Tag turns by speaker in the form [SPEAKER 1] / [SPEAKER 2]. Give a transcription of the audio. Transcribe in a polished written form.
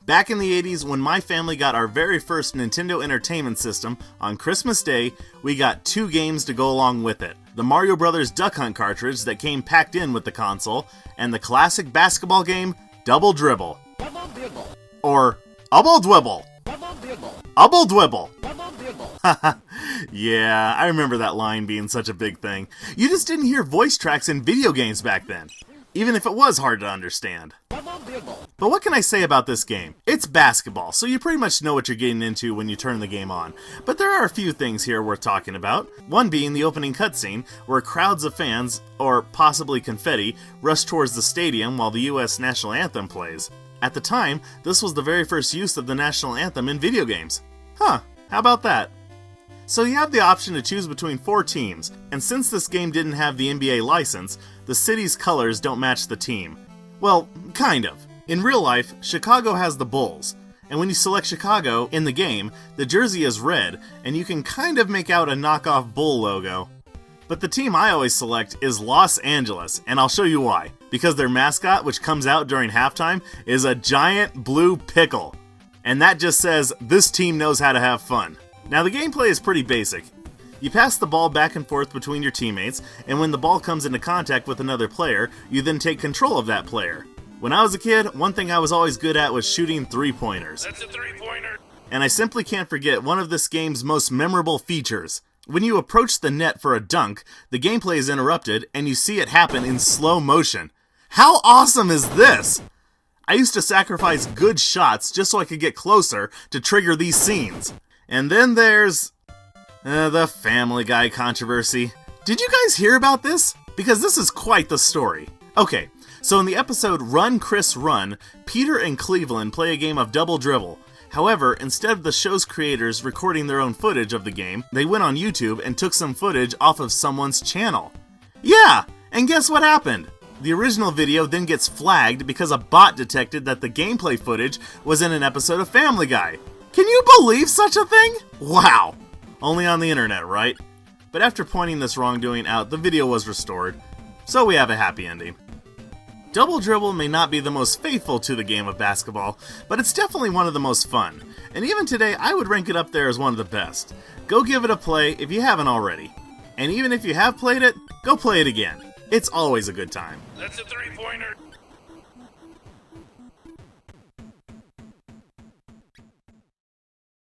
[SPEAKER 1] Back in the 80s, when my family got our very first Nintendo Entertainment System, on Christmas Day, we got 2 games to go along with it. The Mario Bros. Duck Hunt cartridge that came packed in with the console, and the classic basketball game, Double Dribble.
[SPEAKER 2] Double Dribble.
[SPEAKER 1] Or, Ubble Dwibble.
[SPEAKER 2] Double Dribble.
[SPEAKER 1] Ubble Dwibble.
[SPEAKER 2] Double Dribble.
[SPEAKER 1] Yeah, I remember that line being such a big thing. You just didn't hear voice tracks in video games back then, even if it was hard to understand.
[SPEAKER 2] Double Dribble.
[SPEAKER 1] But what can I say about this game? It's basketball, so you pretty much know what you're getting into when you turn the game on. But there are a few things here worth talking about. One being the opening cutscene, where crowds of fans, or possibly confetti, rush towards the stadium while the US national anthem plays. At the time, this was the very first use of the national anthem in video games. Huh, how about that? So you have the option to choose between 4 teams, and since this game didn't have the NBA license, the city's colors don't match the team. Well, kind of. In real life, Chicago has the Bulls, and when you select Chicago in the game, the jersey is red, and you can kind of make out a knockoff Bull logo. But the team I always select is Los Angeles, and I'll show you why. Because their mascot, which comes out during halftime, is a giant blue pickle. And that just says, this team knows how to have fun. Now the gameplay is pretty basic. You pass the ball back and forth between your teammates, and when the ball comes into contact with another player, you then take control of that player. When I was a kid, one thing I was always good at was shooting 3-pointers.
[SPEAKER 3] That's a 3-pointer.
[SPEAKER 1] And I simply can't forget one of this game's most memorable features. When you approach the net for a dunk, the gameplay is interrupted, and you see it happen in slow motion. How awesome is this? I used to sacrifice good shots just so I could get closer to trigger these scenes. And then there's the Family Guy controversy. Did you guys hear about this? Because this is quite the story. Okay, so in the episode Run, Chris, Run, Peter and Cleveland play a game of Double Dribble. However, instead of the show's creators recording their own footage of the game, they went on YouTube and took some footage off of someone's channel. Yeah, and guess what happened? The original video then gets flagged because a bot detected that the gameplay footage was in an episode of Family Guy. Can you believe such a thing? Wow. Only on the internet, right? But after pointing this wrongdoing out, the video was restored, so we have a happy ending. Double Dribble may not be the most faithful to the game of basketball, but it's definitely one of the most fun. And even today, I would rank it up there as one of the best. Go give it a play if you haven't already. And even if you have played it, go play it again. It's always a good time.
[SPEAKER 3] That's a 3-pointer.